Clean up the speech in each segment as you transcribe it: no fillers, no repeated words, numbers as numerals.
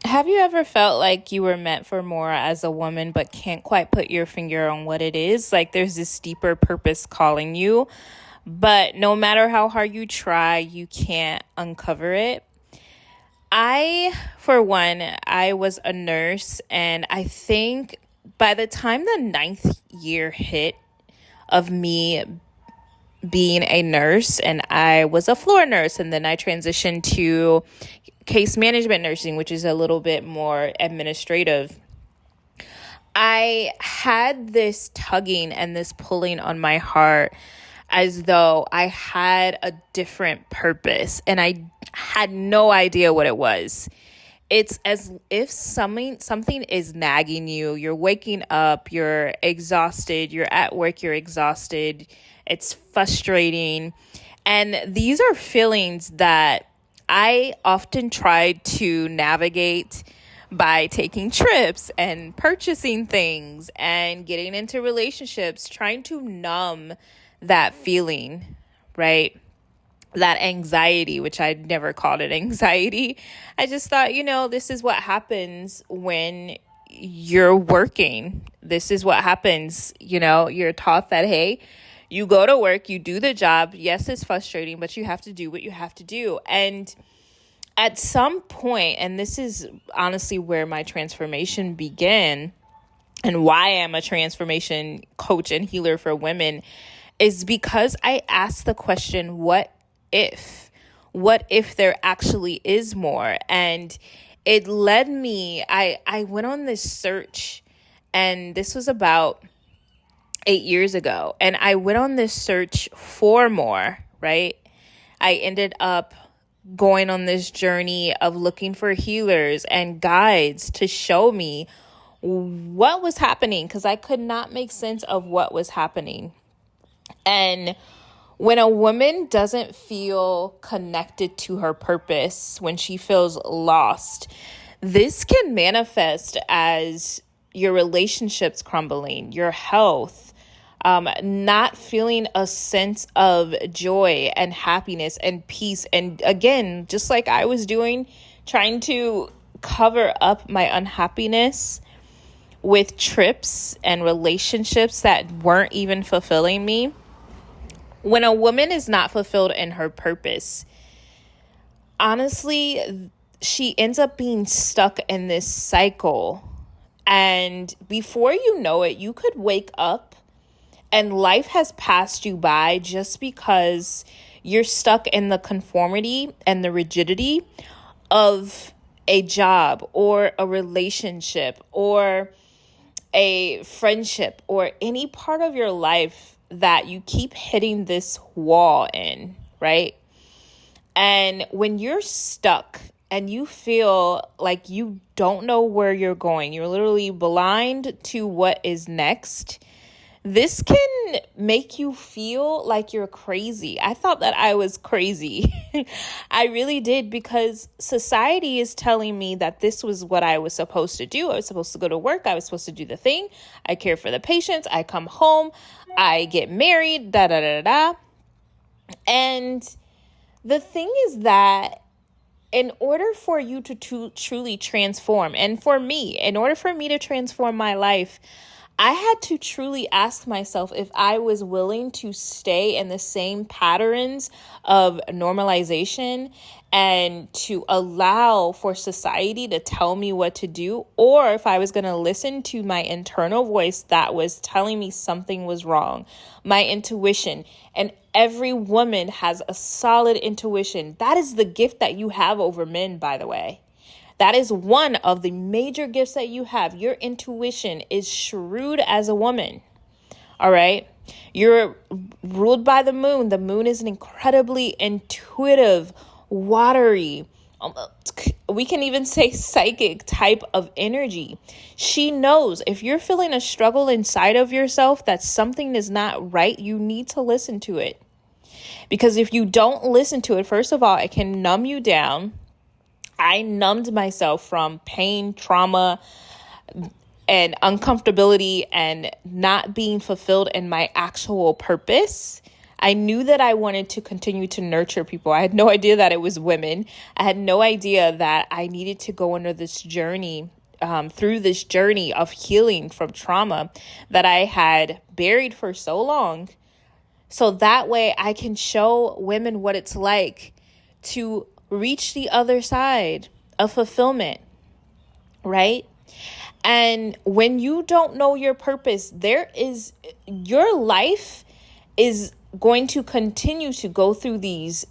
Have you ever felt like you were meant for more as a woman, but can't quite put your finger on what it is? Like there's this deeper purpose calling you, but no matter how hard you try, you can't uncover it. For one, I was a nurse, and I think by the time the ninth year hit of me being a nurse, and I was a floor nurse, and then I transitioned to case management nursing, which is a little bit more administrative. I had this tugging and this pulling on my heart as though I had a different purpose, and I had no idea what it was. It's as if something is nagging you. You're waking up, you're exhausted, you're at work, you're exhausted. It's frustrating. And these are feelings that I often tried to navigate by taking trips and purchasing things and getting into relationships, trying to numb that feeling, right? That anxiety, which I never called it anxiety. I just thought, this is what happens when you're working. This is what happens. You're taught that, hey, you go to work, you do the job. Yes, it's frustrating, but you have to do what you have to do. And at some point, and this is honestly where my transformation began and why I'm a transformation coach and healer for women, is because I asked the question, what if? What if there actually is more? And it led me, I went on this search, and this was about 8 years ago. And I went on this search for more, right? I ended up going on this journey of looking for healers and guides to show me what was happening, because I could not make sense of what was happening. And when a woman doesn't feel connected to her purpose, when she feels lost, this can manifest as your relationships crumbling, your health, not feeling a sense of joy and happiness and peace. And again, just like I was doing, trying to cover up my unhappiness with trips and relationships that weren't even fulfilling me. When a woman is not fulfilled in her purpose, honestly, she ends up being stuck in this cycle. And before you know it, you could wake up and life has passed you by just because you're stuck in the conformity and the rigidity of a job or a relationship or a friendship or any part of your life that you keep hitting this wall in, right? And when you're stuck and you feel like you don't know where you're going, you're literally blind to what is next, this can make you feel like you're crazy. I thought that I was crazy. I really did, because society is telling me that this was what I was supposed to do. I was supposed to go to work. I was supposed to do the thing. I care for the patients. I come home. I get married. Da da da da. And the thing is that in order for you to truly transform, and for me, in order for me to transform my life, I had to truly ask myself if I was willing to stay in the same patterns of normalization and to allow for society to tell me what to do, or if I was going to listen to my internal voice that was telling me something was wrong, my intuition. And every woman has a solid intuition. That is the gift that you have over men, by the way. That is one of the major gifts that you have. Your intuition is shrewd as a woman. All right. You're ruled by the moon. The moon is an incredibly intuitive, watery, we can even say psychic type of energy. She knows if you're feeling a struggle inside of yourself, that something is not right, you need to listen to it. Because if you don't listen to it, first of all, it can numb you down. I numbed myself from pain, trauma, and uncomfortability and not being fulfilled in my actual purpose. I knew that I wanted to continue to nurture people. I had no idea that it was women. I had no idea that I needed to go under this journey, through this journey of healing from trauma that I had buried for so long. So that way I can show women what it's like to reach the other side of fulfillment, right? And when you don't know your purpose, your life is going to continue to go through these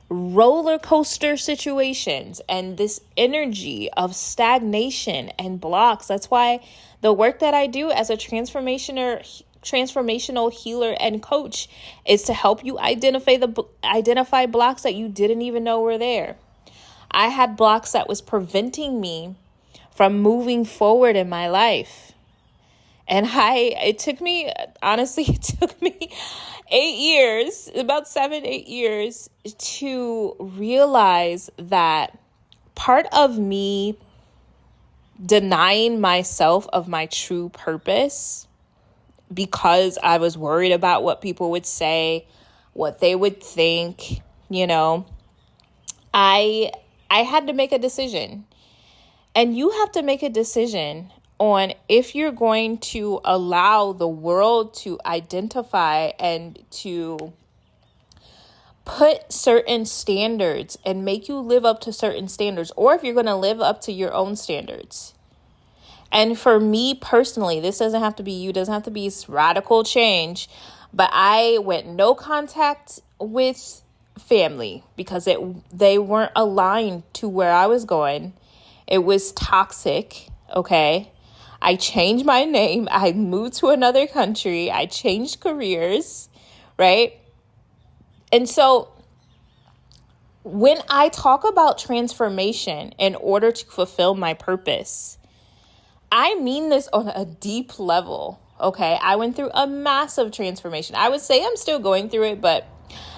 roller coaster situations and this energy of stagnation and blocks. That's why the work that I do as a transformational healer and coach is to help you identify blocks that you didn't even know were there. I had blocks that was preventing me from moving forward in my life. And it took me 8 years, about 7-8 years, to realize that part of me denying myself of my true purpose because I was worried about what people would say, what they would think, I had to make a decision. And you have to make a decision on if you're going to allow the world to identify and to put certain standards and make you live up to certain standards, or if you're going to live up to your own standards. And for me personally, this doesn't have to be you, doesn't have to be radical change, but I went no contact with family because they weren't aligned to where I was going. It was toxic, okay? I changed my name. I moved to another country. I changed careers, right? And so when I talk about transformation in order to fulfill my purpose, I mean this on a deep level, okay? I went through a massive transformation. I would say I'm still going through it, but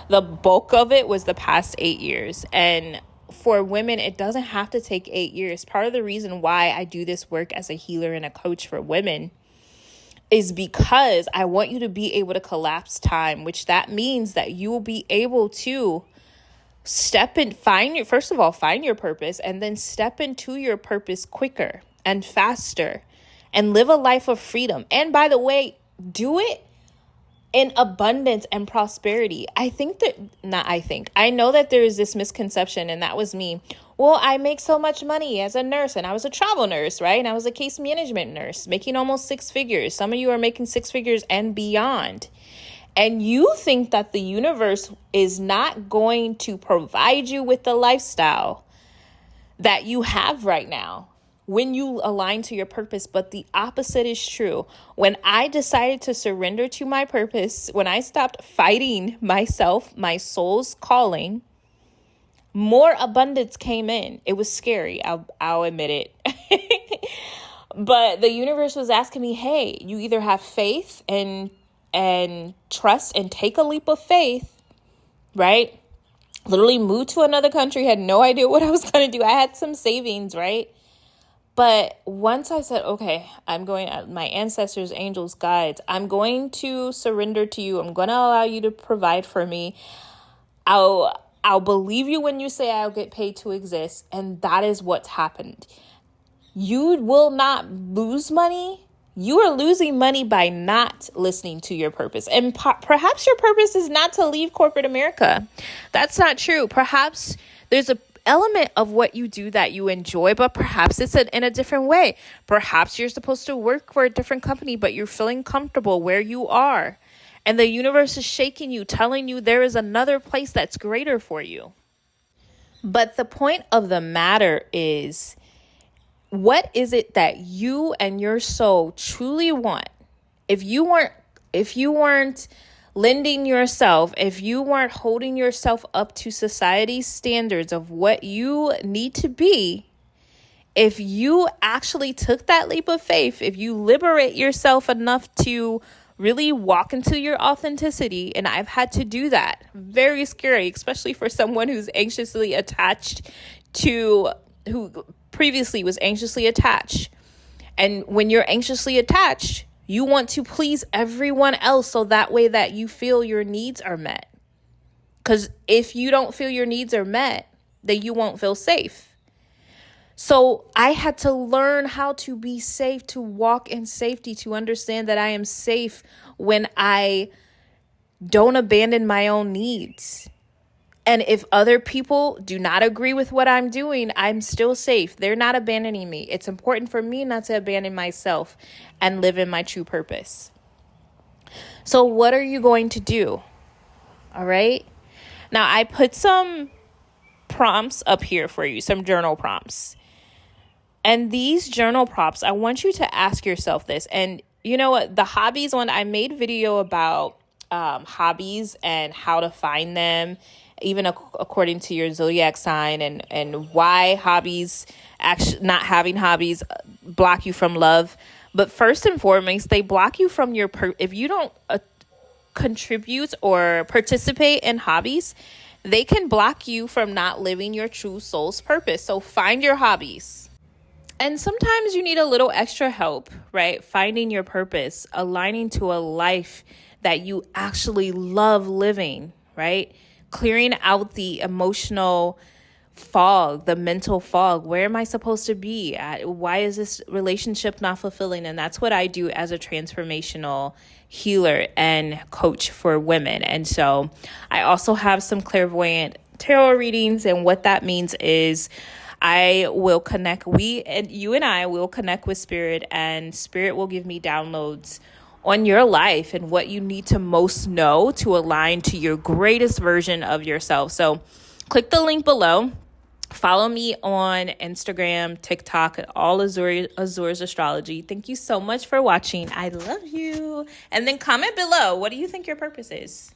the bulk of it was the past 8 years. And for women, it doesn't have to take 8 years. Part of the reason why I do this work as a healer and a coach for women is because I want you to be able to collapse time, which that means that you will be able to find your purpose, and then step into your purpose quicker and faster and live a life of freedom. And by the way, do it in abundance and prosperity. I know that there is this misconception, and that was me. Well, I make so much money as a nurse, and I was a travel nurse, right? And I was a case management nurse making almost 6 figures. Some of you are making 6 figures and beyond. And you think that the universe is not going to provide you with the lifestyle that you have right now when you align to your purpose. But the opposite is true. When I decided to surrender to my purpose, when I stopped fighting myself, my soul's calling, more abundance came in. It was scary. I'll admit it. But the universe was asking me, hey, you either have faith and trust and take a leap of faith, right? Literally moved to another country, had no idea what I was going to do. I had some savings, right? But once I said, okay, I'm going, my ancestors, angels, guides, I'm going to surrender to you. I'm going to allow you to provide for me. I'll believe you when you say I'll get paid to exist. And that is what's happened. You will not lose money. You are losing money by not listening to your purpose. And perhaps your purpose is not to leave corporate America. That's not true. Perhaps there's a element of what you do that you enjoy, but perhaps it's in a different way. Perhaps you're supposed to work for a different company, but you're feeling comfortable where you are. And the universe is shaking you, telling you there is another place that's greater for you. But the point of the matter is, what is it that you and your soul truly want? If you weren't lending yourself, if you weren't holding yourself up to society's standards of what you need to be, if you actually took that leap of faith, if you liberate yourself enough to really walk into your authenticity, and I've had to do that, very scary, especially for someone who previously was anxiously attached. And when you're anxiously attached, You want to please everyone else so that way that you feel your needs are met. Because if you don't feel your needs are met, then you won't feel safe. So I had to learn how to be safe, to walk in safety, to understand that I am safe when I don't abandon my own needs. And if other people do not agree with what I'm doing, I'm still safe. They're not abandoning me. It's important for me not to abandon myself and live in my true purpose. So what are you going to do? All right. Now, I put some prompts up here for you, some journal prompts. And these journal prompts, I want you to ask yourself this. And you know what? The hobbies one, I made video about hobbies and how to find them, even according to your zodiac sign, and why hobbies, actually not having hobbies, block you from love. But first and foremost, they block you from your, if you don't contribute or participate in hobbies, they can block you from not living your true soul's purpose. So find your hobbies. And sometimes you need a little extra help, right? Finding your purpose, aligning to a life that you actually love living, right? Clearing out the emotional fog, the mental fog. Where am I supposed to be? Why is this relationship not fulfilling? And that's what I do as a transformational healer and coach for women. And so I also have some clairvoyant tarot readings. And what that means is I will connect, you and I will connect with spirit, and spirit will give me downloads on your life and what you need to most know to align to your greatest version of yourself. So click the link below. Follow me on Instagram, TikTok, all Azur's Astrology. Thank you so much for watching. I love you. And then comment below. What do you think your purpose is?